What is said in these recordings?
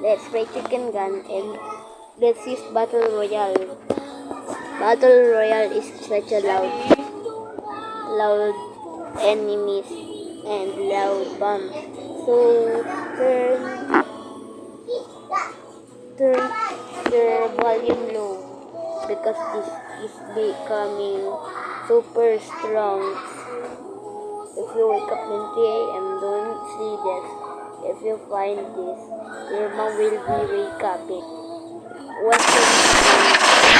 Let's play chicken gun and let's use battle royale. Battle royale is such a loud enemies and loud bombs. So turn your volume low because this is becoming super strong. If you wake up in 3 a.m., don't see this. If you find this, your mom will be recapping. What's the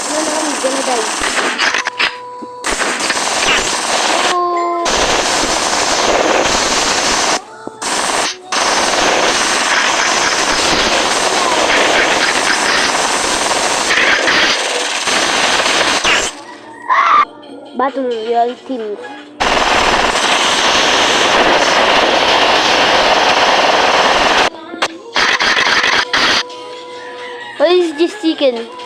No, no, I'm gonna die. Oh! Battle Royale teams. What is this chicken?